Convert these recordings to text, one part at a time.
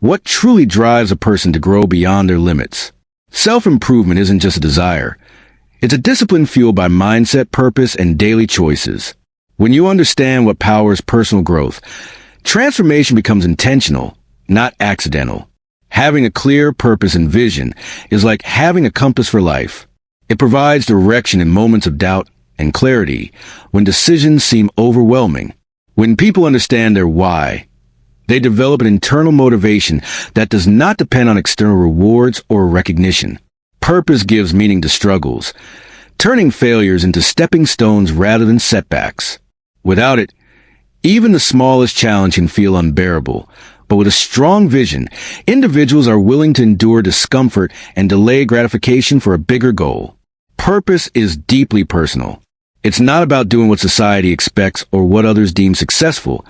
What truly drives a person to grow beyond their limits? Self-improvement isn't just a desire. It's a discipline fueled by mindset, purpose, and daily choices. When you understand what powers personal growth, transformation becomes intentional, not accidental. Having a clear purpose and vision is like having a compass for life. It provides direction in moments of doubt and clarity when decisions seem overwhelming. When people understand their why, they develop an internal motivation that does not depend on external rewards or recognition. Purpose gives meaning to struggles, turning failures into stepping stones rather than setbacks. Without it, even the smallest challenge can feel unbearable. But with a strong vision, individuals are willing to endure discomfort and delay gratification for a bigger goal. Purpose is deeply personal. It's not about doing what society expects or what others deem successful.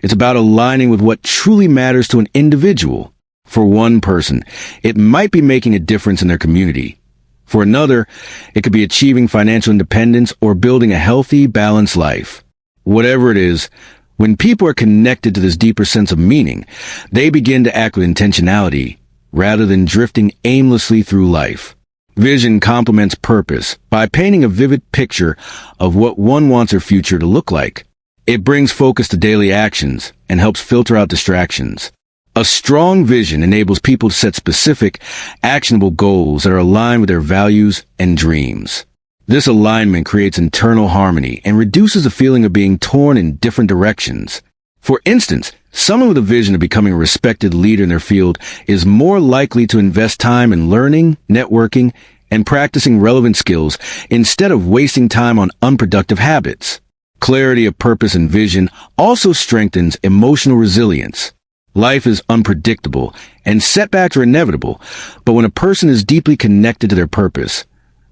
It's about aligning with what truly matters to an individual. For one person, it might be making a difference in their community. For another, it could be achieving financial independence or building a healthy, balanced life. Whatever it is, when people are connected to this deeper sense of meaning, they begin to act with intentionality rather than drifting aimlessly through life. Vision complements purpose by painting a vivid picture of what one wants their future to look like. It brings focus to daily actions and helps filter out distractions. A strong vision enables people to set specific, actionable goals that are aligned with their values and dreams. This alignment creates internal harmony and reduces the feeling of being torn in different directions. For instance, someone with a vision of becoming a respected leader in their field is more likely to invest time in learning, networking, and practicing relevant skills instead of wasting time on unproductive habits. Clarity of purpose and vision also strengthens emotional resilience. Life is unpredictable, and setbacks are inevitable, but when a person is deeply connected to their purpose,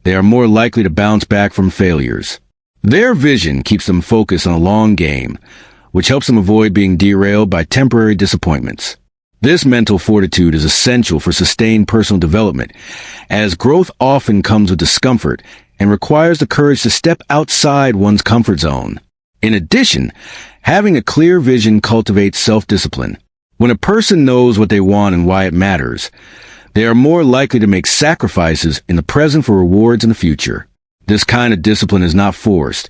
they are more likely to bounce back from failures. Their vision keeps them focused on a long game, which helps them avoid being derailed by temporary disappointments. This mental fortitude is essential for sustained personal development, as growth often comes with discomfort and requires the courage to step outside one's comfort zone. In addition, having a clear vision cultivates self-discipline. When a person knows what they want and why it matters, they are more likely to make sacrifices in the present for rewards in the future. This kind of discipline is not forced.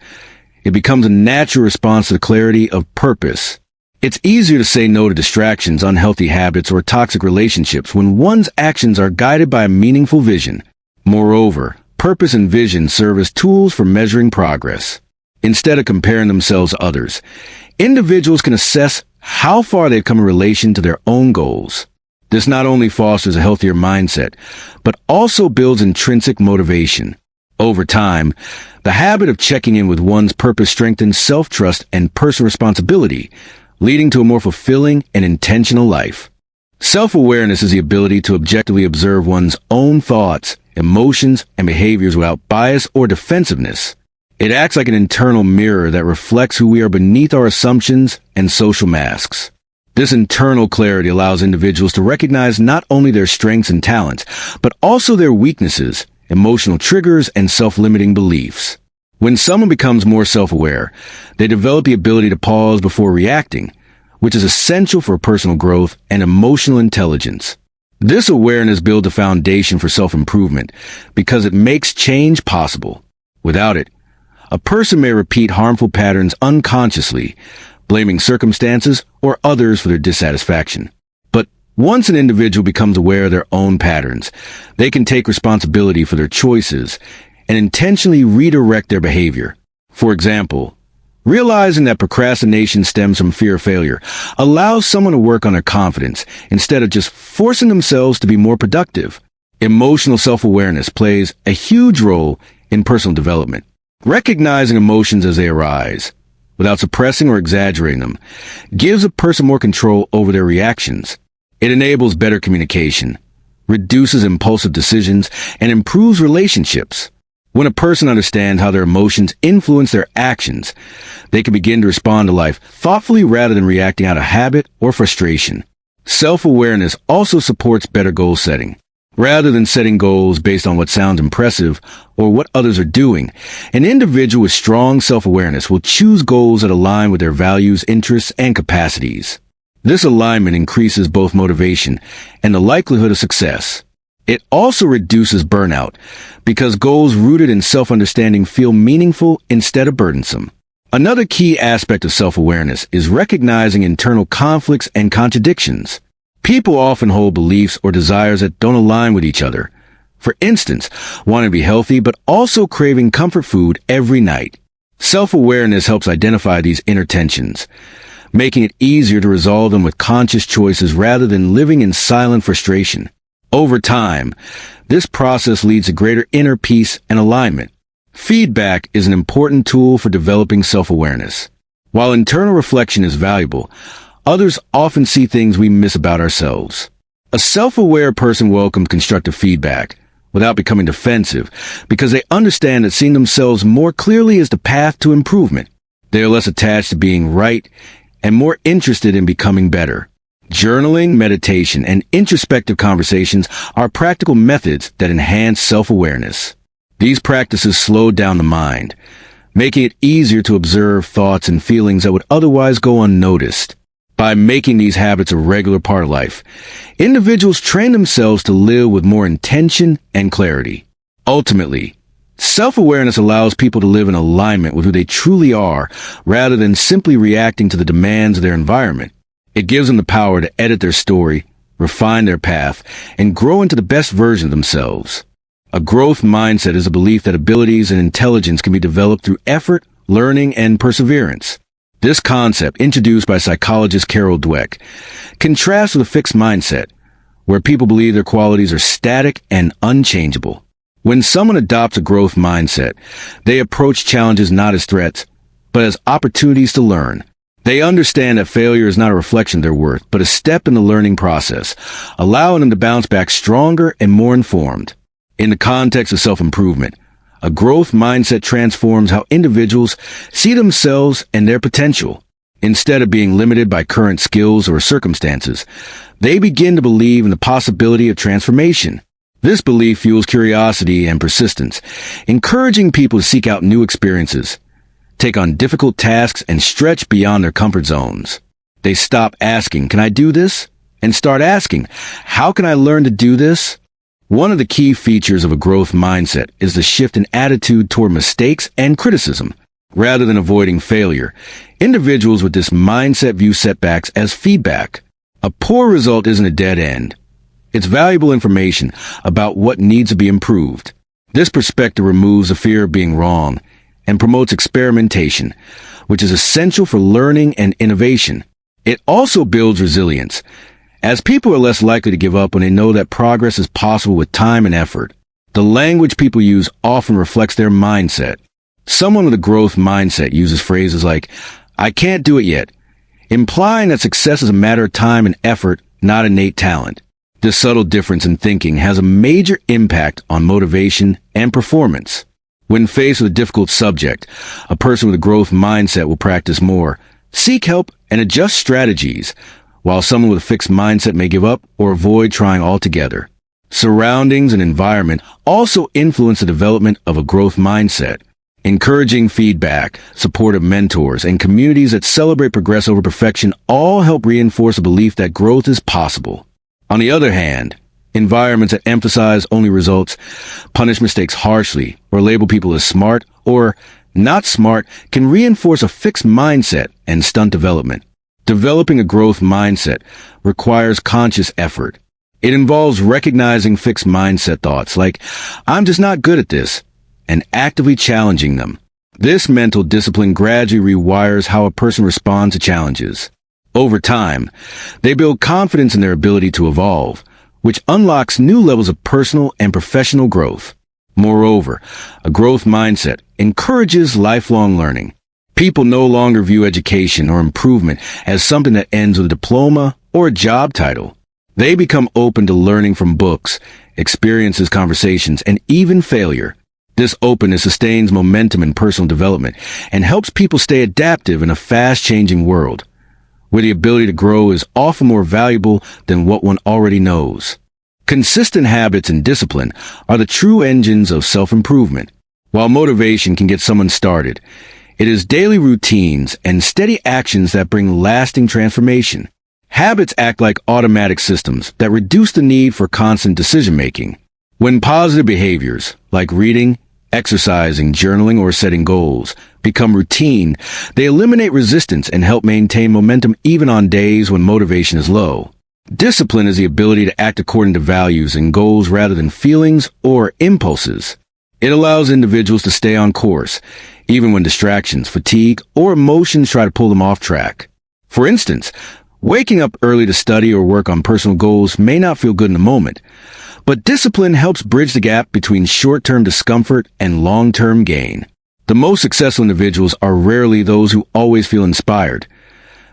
It becomes a natural response to the clarity of purpose. It's easier to say no to distractions, unhealthy habits, or toxic relationships when one's actions are guided by a meaningful vision. Moreover, purpose and vision serve as tools for measuring progress. Instead of comparing themselves to others, individuals can assess how far they've come in relation to their own goals. This not only fosters a healthier mindset, but also builds intrinsic motivation. Over time, the habit of checking in with one's purpose strengthens self-trust and personal responsibility, leading to a more fulfilling and intentional life. Self-awareness is the ability to objectively observe one's own thoughts, emotions, and behaviors without bias or defensiveness. It acts like an internal mirror that reflects who we are beneath our assumptions and social masks. This internal clarity allows individuals to recognize not only their strengths and talents, but also their weaknesses, emotional triggers, and self-limiting beliefs. When someone becomes more self-aware, they develop the ability to pause before reacting, which is essential for personal growth and emotional intelligence. This awareness builds a foundation for self-improvement because it makes change possible. Without it, a person may repeat harmful patterns unconsciously, blaming circumstances or others for their dissatisfaction. But once an individual becomes aware of their own patterns, they can take responsibility for their choices and intentionally redirect their behavior. For example, realizing that procrastination stems from fear of failure allows someone to work on their confidence instead of just forcing themselves to be more productive. Emotional self-awareness plays a huge role in personal development. Recognizing emotions as they arise, without suppressing or exaggerating them, gives a person more control over their reactions. It enables better communication, reduces impulsive decisions, and improves relationships. When a person understands how their emotions influence their actions, they can begin to respond to life thoughtfully rather than reacting out of habit or frustration. Self-awareness also supports better goal setting. Rather than setting goals based on what sounds impressive or what others are doing, an individual with strong self-awareness will choose goals that align with their values, interests, and capacities. This alignment increases both motivation and the likelihood of success. It also reduces burnout because goals rooted in self-understanding feel meaningful instead of burdensome. Another key aspect of self-awareness is recognizing internal conflicts and contradictions. People often hold beliefs or desires that don't align with each other. For instance, wanting to be healthy but also craving comfort food every night. Self-awareness helps identify these inner tensions, making it easier to resolve them with conscious choices rather than living in silent frustration. Over time, this process leads to greater inner peace and alignment. Feedback is an important tool for developing self-awareness. While internal reflection is valuable, others often see things we miss about ourselves. A self-aware person welcomes constructive feedback without becoming defensive because they understand that seeing themselves more clearly is the path to improvement. They are less attached to being right and more interested in becoming better. Journaling, meditation, and introspective conversations are practical methods that enhance self-awareness. These practices slow down the mind, making it easier to observe thoughts and feelings that would otherwise go unnoticed. By making these habits a regular part of life, individuals train themselves to live with more intention and clarity. Ultimately, self-awareness allows people to live in alignment with who they truly are rather than simply reacting to the demands of their environment. It gives them the power to edit their story, refine their path, and grow into the best version of themselves. A growth mindset is a belief that abilities and intelligence can be developed through effort, learning, and perseverance. This concept, introduced by psychologist Carol Dweck, contrasts with a fixed mindset, where people believe their qualities are static and unchangeable. When someone adopts a growth mindset, they approach challenges not as threats, but as opportunities to learn. They understand that failure is not a reflection of their worth, but a step in the learning process, allowing them to bounce back stronger and more informed. In the context of self-improvement, a growth mindset transforms how individuals see themselves and their potential. Instead of being limited by current skills or circumstances, they begin to believe in the possibility of transformation. This belief fuels curiosity and persistence, encouraging people to seek out new experiences, take on difficult tasks, and stretch beyond their comfort zones. They stop asking, "Can I do this?" and start asking, "How can I learn to do this?" One of the key features of a growth mindset is the shift in attitude toward mistakes and criticism. Rather than avoiding failure, individuals with this mindset view setbacks as feedback. A poor result isn't a dead end. It's valuable information about what needs to be improved. This perspective removes the fear of being wrong and promotes experimentation, which is essential for learning and innovation. It also builds resilience, as people are less likely to give up when they know that progress is possible with time and effort. The language people use often reflects their mindset. Someone with a growth mindset uses phrases like, "I can't do it yet," implying that success is a matter of time and effort, not innate talent. This subtle difference in thinking has a major impact on motivation and performance. When faced with a difficult subject, a person with a growth mindset will practice more, seek help, and adjust strategies, while someone with a fixed mindset may give up or avoid trying altogether. Surroundings and environment also influence the development of a growth mindset. Encouraging feedback, supportive mentors, and communities that celebrate progress over perfection all help reinforce a belief that growth is possible. On the other hand, environments that emphasize only results, punish mistakes harshly, or label people as smart or not smart can reinforce a fixed mindset and stunt development. Developing a growth mindset requires conscious effort. It involves recognizing fixed mindset thoughts like, "I'm just not good at this," and actively challenging them. This mental discipline gradually rewires how a person responds to challenges. Over time, they build confidence in their ability to evolve, which unlocks new levels of personal and professional growth. Moreover, a growth mindset encourages lifelong learning. People no longer view education or improvement as something that ends with a diploma or a job title. They become open to learning from books, experiences, conversations, and even failure. This openness sustains momentum in personal development and helps people stay adaptive in a fast-changing world, where the ability to grow is often more valuable than what one already knows. Consistent habits and discipline are the true engines of self-improvement. While motivation can get someone started, it is daily routines and steady actions that bring lasting transformation. Habits act like automatic systems that reduce the need for constant decision-making. When positive behaviors, like reading, exercising, journaling, or setting goals, become routine, they eliminate resistance and help maintain momentum even on days when motivation is low. Discipline is the ability to act according to values and goals rather than feelings or impulses. It allows individuals to stay on course, even when distractions, fatigue, or emotions try to pull them off track. For instance, waking up early to study or work on personal goals may not feel good in the moment, but discipline helps bridge the gap between short-term discomfort and long-term gain. The most successful individuals are rarely those who always feel inspired.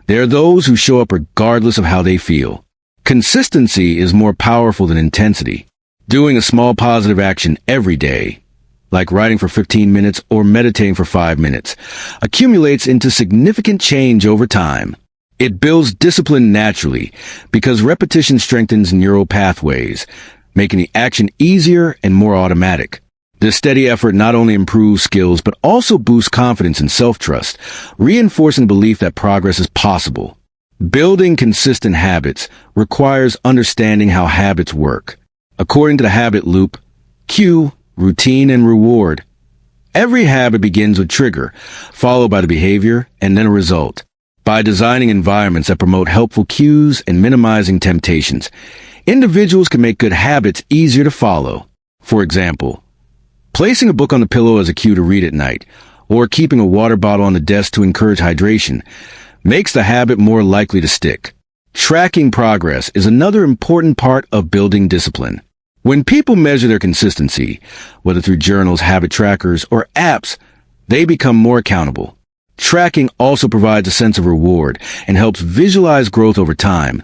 They are those who show up regardless of how they feel. Consistency is more powerful than intensity. Doing a small positive action every day, like writing for 15 minutes or meditating for 5 minutes, accumulates into significant change over time. It builds discipline naturally because repetition strengthens neural pathways, making the action easier and more automatic. This steady effort not only improves skills but also boosts confidence and self-trust, reinforcing the belief that progress is possible. Building consistent habits requires understanding how habits work. According to the habit loop, cue, routine, and reward. Every habit begins with trigger, followed by the behavior, and then a result. By designing environments that promote helpful cues and minimizing temptations, individuals can make good habits easier to follow. For example, placing a book on the pillow as a cue to read at night, or keeping a water bottle on the desk to encourage hydration, makes the habit more likely to stick. Tracking progress is another important part of building discipline. When people measure their consistency, whether through journals, habit trackers, or apps, they become more accountable. Tracking also provides a sense of reward and helps visualize growth over time,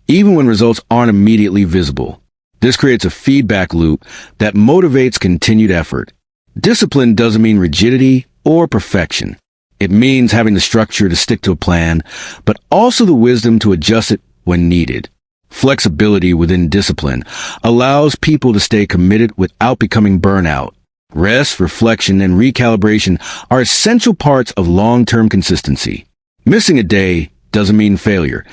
even when results aren't immediately visible. This creates a feedback loop that motivates continued effort. Discipline doesn't mean rigidity or perfection. It means having the structure to stick to a plan, but also the wisdom to adjust it when needed. Flexibility within discipline allows people to stay committed without becoming burnout. Rest, reflection, and recalibration are essential parts of long-term consistency. Missing a day doesn't mean failure.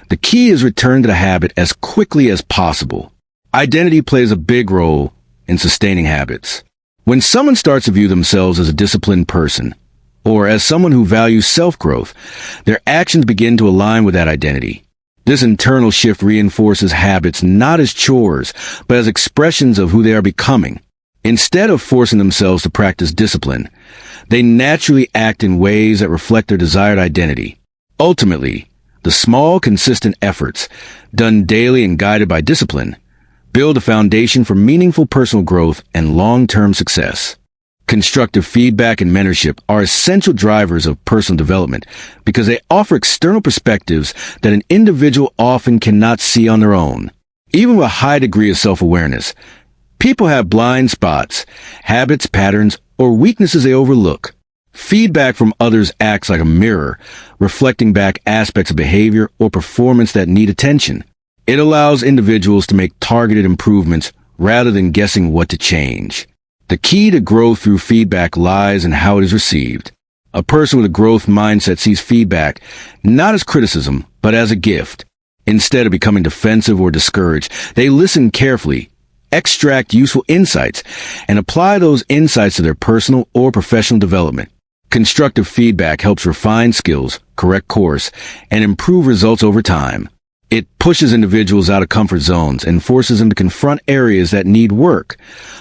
The key is return to the habit as quickly as possible. Identity plays a big role in sustaining habits. When someone starts to view themselves as a disciplined person, or as someone who values self-growth, their actions begin to align with that identity. This internal shift reinforces habits not as chores, but as expressions of who they are becoming. Instead of forcing themselves to practice discipline, they naturally act in ways that reflect their desired identity. Ultimately, the small, consistent efforts, done daily and guided by discipline, build a foundation for meaningful personal growth and long-term success. Constructive feedback and mentorship are essential drivers of personal development because they offer external perspectives that an individual often cannot see on their own. Even with a high degree of self-awareness, people have blind spots, habits, patterns, or weaknesses they overlook. Feedback from others acts like a mirror, reflecting back aspects of behavior or performance that need attention. It allows individuals to make targeted improvements rather than guessing what to change. The key to growth through feedback lies in how it is received. A person with a growth mindset sees feedback not as criticism, but as a gift. Instead of becoming defensive or discouraged, they listen carefully, extract useful insights, and apply those insights to their personal or professional development. Constructive feedback helps refine skills, correct course, and improve results over time. It pushes individuals out of comfort zones and forces them to confront areas that need work,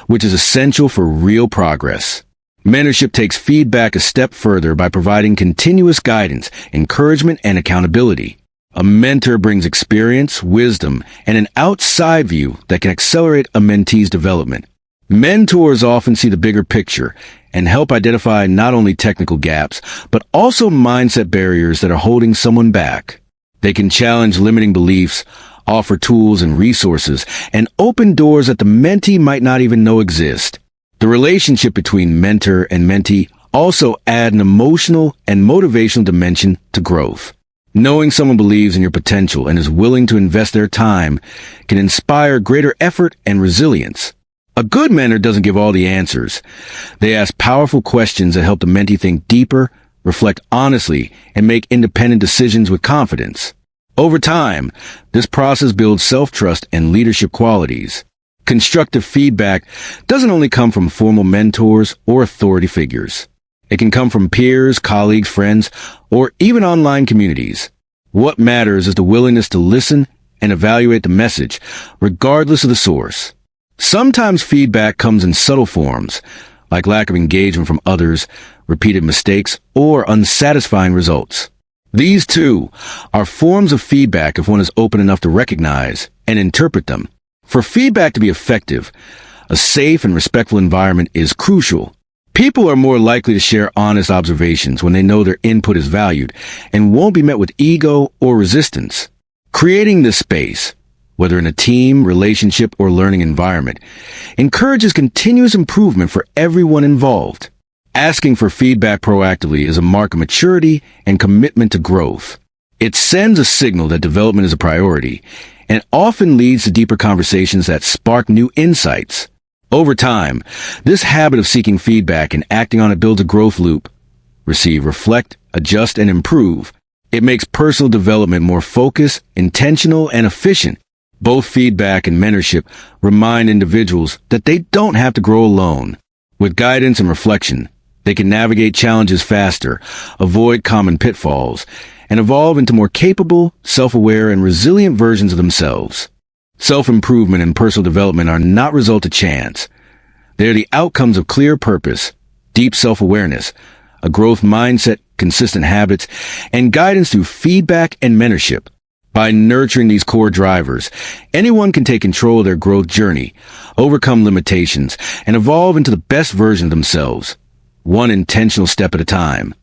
which is essential for real progress. Mentorship takes feedback a step further by providing continuous guidance, encouragement, and accountability. A mentor brings experience, wisdom, and an outside view that can accelerate a mentee's development. Mentors often see the bigger picture and help identify not only technical gaps, but also mindset barriers that are holding someone back. They can challenge limiting beliefs, offer tools and resources, and open doors that the mentee might not even know exist. The relationship between mentor and mentee also add an emotional and motivational dimension to growth. Knowing someone believes in your potential and is willing to invest their time can inspire greater effort and resilience. A good mentor doesn't give all the answers. They ask powerful questions that help the mentee think deeper, reflect honestly, and make independent decisions with confidence. Over time, this process builds self-trust and leadership qualities. Constructive feedback doesn't only come from formal mentors or authority figures. It can come from peers, colleagues, friends, or even online communities. What matters is the willingness to listen and evaluate the message, regardless of the source. Sometimes feedback comes in subtle forms, like lack of engagement from others, repeated mistakes, or unsatisfying results. These, too, are forms of feedback if one is open enough to recognize and interpret them. For feedback to be effective, a safe and respectful environment is crucial. People are more likely to share honest observations when they know their input is valued and won't be met with ego or resistance. Creating this space, whether in a team, relationship, or learning environment, encourages continuous improvement for everyone involved. Asking for feedback proactively is a mark of maturity and commitment to growth. It sends a signal that development is a priority and often leads to deeper conversations that spark new insights. Over time, this habit of seeking feedback and acting on it builds a growth loop. Receive, reflect, adjust, and improve. It makes personal development more focused, intentional, and efficient. Both feedback and mentorship remind individuals that they don't have to grow alone. With guidance and reflection, they can navigate challenges faster, avoid common pitfalls, and evolve into more capable, self-aware, and resilient versions of themselves. Self-improvement and personal development are not result of chance. They are the outcomes of clear purpose, deep self-awareness, a growth mindset, consistent habits, and guidance through feedback and mentorship. By nurturing these core drivers, anyone can take control of their growth journey, overcome limitations, and evolve into the best version of themselves, one intentional step at a time.